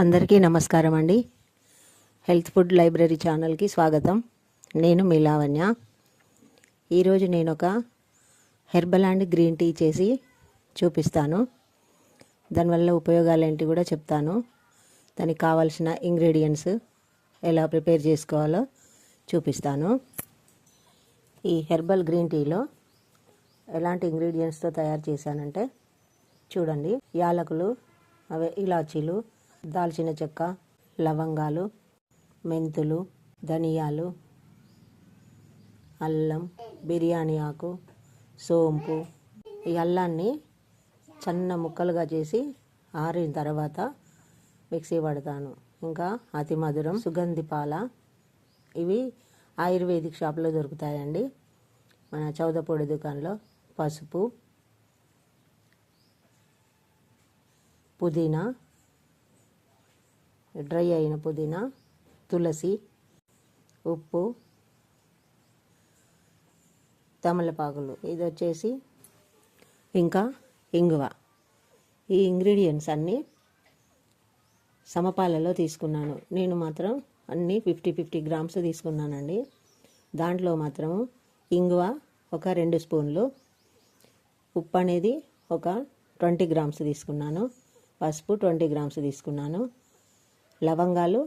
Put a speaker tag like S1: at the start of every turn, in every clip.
S1: అందరికీ నమస్కారం అండి. హెల్త్ ఫుడ్ లైబ్రరీ ఛానల్కి స్వాగతం. నేను మీ లావణ్య. ఈరోజు నేను ఒక హెర్బల్ అండ్ గ్రీన్ టీ చేసి చూపిస్తాను. దానివల్ల ఉపయోగాలు ఏంటి కూడా చెప్తాను. దానికి కావాల్సిన ఇంగ్రీడియంట్స్ ఎలా ప్రిపేర్ చేసుకోవాలో చూపిస్తాను. ఈ హెర్బల్ గ్రీన్ టీలో ఎలాంటి ఇంగ్రీడియంట్స్తో తయారు చేశానంటే చూడండి. యాలకులు, అవే ఇలాచీలు, దాల్చిన చెక్క, లవంగాలు, మెంతులు, ధనియాలు, అల్లం, బిర్యానీ ఆకు, సోంపు. ఈ అల్లాన్ని చిన్న ముక్కలుగా చేసి ఆరిన తర్వాత మిక్సీ పడతాను. ఇంకా అతి మధురం సుగంధి పాల, ఇవి ఆయుర్వేదిక్ షాప్లో దొరుకుతాయండి, మన చౌదపొడి దుకాణంలో. పసుపు, పుదీనా, డ్రై అయిన పుదీనా, తులసి, ఉప్పు, తమలపాకులు, ఇది వచ్చేసి ఇంకా ఇంగువ. ఈ ఇంగ్రీడియంట్స్ అన్నీ సమపాలలో తీసుకున్నాను. నేను మాత్రం అన్నీ 50 గ్రామ్స్ తీసుకున్నానండి. దాంట్లో మాత్రం ఇంగువ ఒక 2 స్పూన్లు, ఉప్పు అనేది ఒక 20 గ్రామ్స్ తీసుకున్నాను, పసుపు 20 గ్రామ్స్ తీసుకున్నాను, లవంగాలు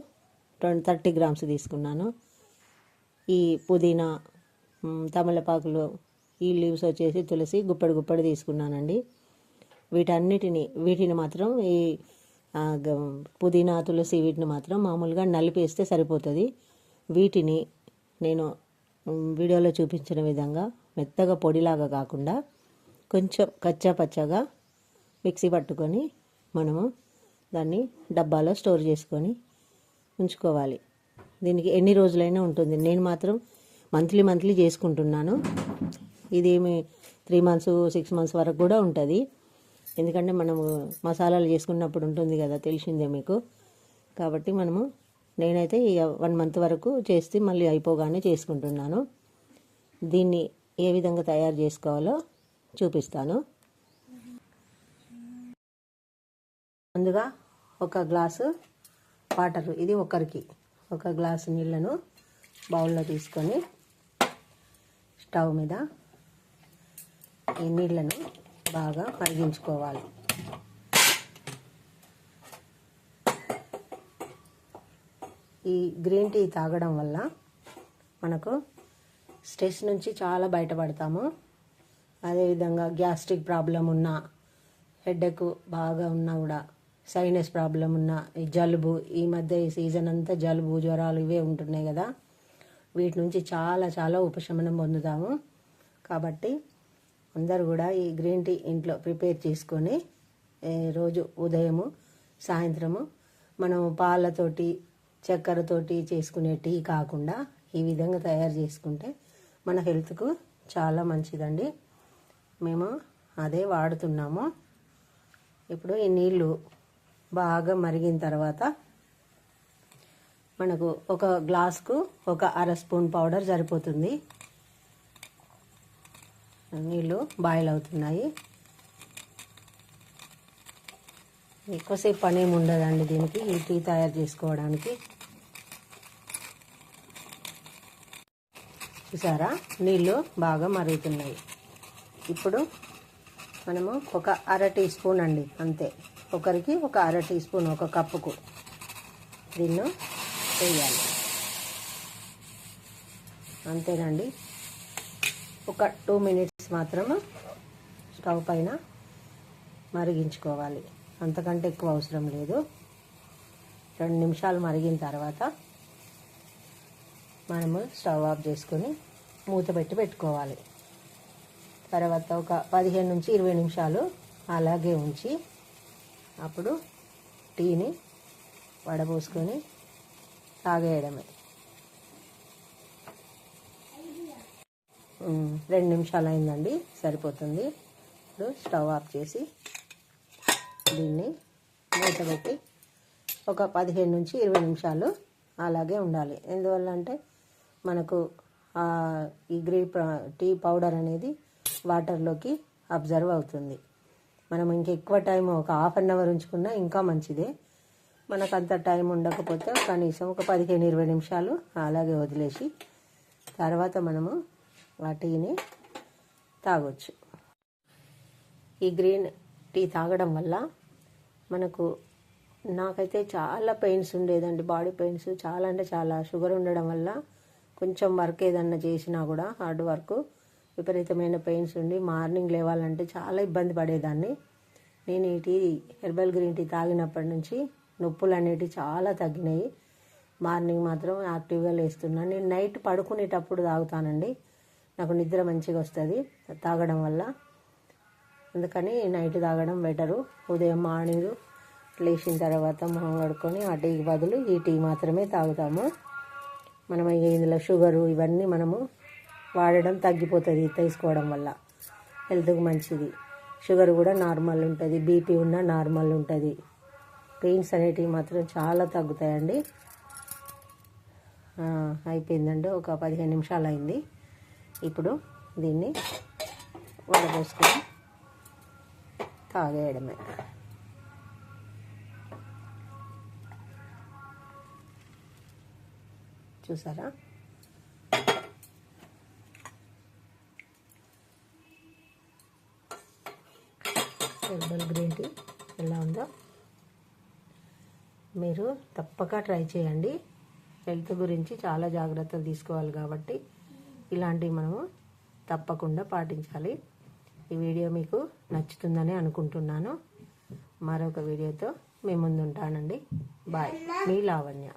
S1: 30 గ్రామ్స్ తీసుకున్నాను. ఈ పుదీనా, తమలపాకులు, ఈ లీవ్స్ వచ్చేసి తులసి గుప్పడి తీసుకున్నానండి. వీటిని మాత్రం ఈ పుదీనా, తులసి వీటిని మాత్రం మామూలుగా నలిపేస్తే సరిపోతుంది. వీటిని నేను వీడియోలో చూపించిన విధంగా మెత్తగా పొడిలాగా కాకుండా కొంచెం కచ్చా పచ్చగా మిక్సీ పట్టుకొని మనము దాన్ని డబ్బాలో స్టోర్ చేసుకొని ఉంచుకోవాలి. దీనికి ఎన్ని రోజులైనా ఉంటుంది. నేను మాత్రం మంత్లీ చేసుకుంటున్నాను. ఇదేమి 3 months 6 months వరకు కూడా ఉంటుంది. ఎందుకంటే మనము మసాలాలు చేసుకున్నప్పుడు ఉంటుంది కదా, తెలిసిందే మీకు. కాబట్టి నేనైతే 1 month వరకు చేస్తే మళ్ళీ అయిపోగానే చేసుకుంటున్నాను. దీన్ని ఏ విధంగా తయారు చేసుకోవాలో చూపిస్తాను. ముందుగా ఒక గ్లాసు వాటర్, ఇది ఒక గ్లాసు నీళ్ళను బౌల్లో తీసుకొని స్టవ్ మీద ఈ నీళ్ళను బాగా మరిగించుకోవాలి. ఈ గ్రీన్ టీ తాగడం వల్ల మనకు స్ట్రెస్ నుంచి చాలా బయటపడతాము. అదేవిధంగా గ్యాస్ట్రిక్ ప్రాబ్లం ఉన్నా, హెడేక్ బాగా ఉన్నా కూడా, సైనస్ ప్రాబ్లం ఉన్న, ఈ జలుబు, ఈ మధ్య ఈ సీజన్ అంతా జలుబు జ్వరాలు ఇవే ఉంటున్నాయి కదా, వీటి నుంచి చాలా ఉపశమనం పొందుతాము. కాబట్టి అందరూ కూడా ఈ గ్రీన్ టీ ఇంట్లో ప్రిపేర్ చేసుకొని రోజు ఉదయము సాయంత్రము మనం పాలతోటి చక్కెరతోటి చేసుకునే టీ కాకుండా ఈ విధంగా తయారు చేసుకుంటే మన హెల్త్కు చాలా మంచిదండి. మేము అదే వాడుతున్నాము. ఇప్పుడు ఈ నీళ్ళు బాగా మరిగిన తర్వాత మనకు ఒక గ్లాసుకు ఒక 1/2 స్పూన్ పౌడర్ సరిపోతుంది. నీళ్ళు బాయిల్ అవుతున్నాయి. ఎక్కువసేపు పని ఏమి ఉండదండి దీనికి, ఈ టీ తయారు చేసుకోవడానికి. చూసారా, నీళ్ళు బాగా మరుగుతున్నాయి. ఇప్పుడు మనము ఒక 1/2 టీ స్పూన్ అండి, అంతే, ఒకరికి ఒక 1/2 టీ స్పూన్, ఒక కప్పుకు దీన్ని వేయాలి. అంతేనండి. ఒక 2 minutes మాత్రము స్టవ్ పైన మరిగించుకోవాలి. అంతకంటే ఎక్కువ అవసరం లేదు. 2 నిమిషాలు మరిగిన తర్వాత మనము స్టవ్ ఆఫ్ చేసుకొని మూత పెట్టుకోవాలి. తర్వాత ఒక 15 నుంచి 20 నిమిషాలు అలాగే ఉంచి అప్పుడు టీని వడపోసుకొని తాగేయడమే. 2 నిమిషాలు అయిందండి, సరిపోతుంది. ఇప్పుడు స్టవ్ ఆఫ్ చేసి దీన్ని మూత పెట్టి ఒక 15 నుంచి 20 నిమిషాలు అలాగే ఉండాలి. ఎందువల్ల అంటే మనకు ఈ టీ పౌడర్ అనేది వాటర్లోకి అబ్జర్వ్ అవుతుంది. మనం ఇంకెక్కువ టైం ఒక 1/2 అవర్ ఉంచుకున్నా ఇంకా మంచిదే. మనకు అంత టైం ఉండకపోతే కనీసం ఒక 15-20 నిమిషాలు అలాగే వదిలేసి తర్వాత మనము ఆ టీని తాగొచ్చు. ఈ గ్రీన్ టీ తాగడం వల్ల మనకు, నాకైతే చాలా పెయిన్స్ ఉండేదండి, బాడీ పెయిన్స్ చాలా అంటే చాలా. షుగర్ ఉండడం వల్ల కొంచెం వర్క్ ఏదన్నా చేసినా కూడా హార్డ్ వర్క్ విపరీతమైన పెయిన్స్ ఉండి మార్నింగ్ లేవాలంటే చాలా ఇబ్బంది పడేదాన్ని. నేను ఈ టీ హెర్బల్ గ్రీన్ టీ తాగినప్పటి నుంచి నొప్పులు అనేటివి చాలా తగ్గినాయి. మార్నింగ్ మాత్రం యాక్టివ్గా లేస్తున్నాను. నేను నైట్ పడుకునేటప్పుడు తాగుతానండి, నాకు నిద్ర మంచిగా వస్తుంది తాగడం వల్ల. అందుకని నైట్ తాగడం బెటరు. ఉదయం మార్నింగ్ లేచిన తర్వాత మొహం కడుక్కొని ఆ టీకి బదులు ఈ టీ మాత్రమే తాగుతాము. మనం ఇందులో షుగరు ఇవన్నీ మనము వాడడం తగ్గిపోతుంది తీసుకోవడం వల్ల, హెల్త్కి మంచిది. షుగర్ కూడా నార్మల్ ఉంటుంది, బీపీ ఉన్న నార్మల్ ఉంటుంది. పెయిన్స్ అనేటివి మాత్రం చాలా తగ్గుతాయండి. అయిపోయిందండి, ఒక 15 నిమిషాలు అయింది. ఇప్పుడు దీన్ని వడపోసుకొని తాగేయడమే. చూసారా హెర్బల్ గ్రీన్ టీ ఎలా ఉందో? మీరు తప్పక ట్రై చేయండి. హెల్త్ గురించి చాలా జాగ్రత్తలు తీసుకోవాలి కాబట్టి ఇలాంటివి మనము తప్పకుండా పాటించాలి. ఈ వీడియో మీకు నచ్చుతుందని అనుకుంటున్నాను. మరొక వీడియోతో మీ ముందు ఉంటానండి. బాయ్, మీ లావణ్య.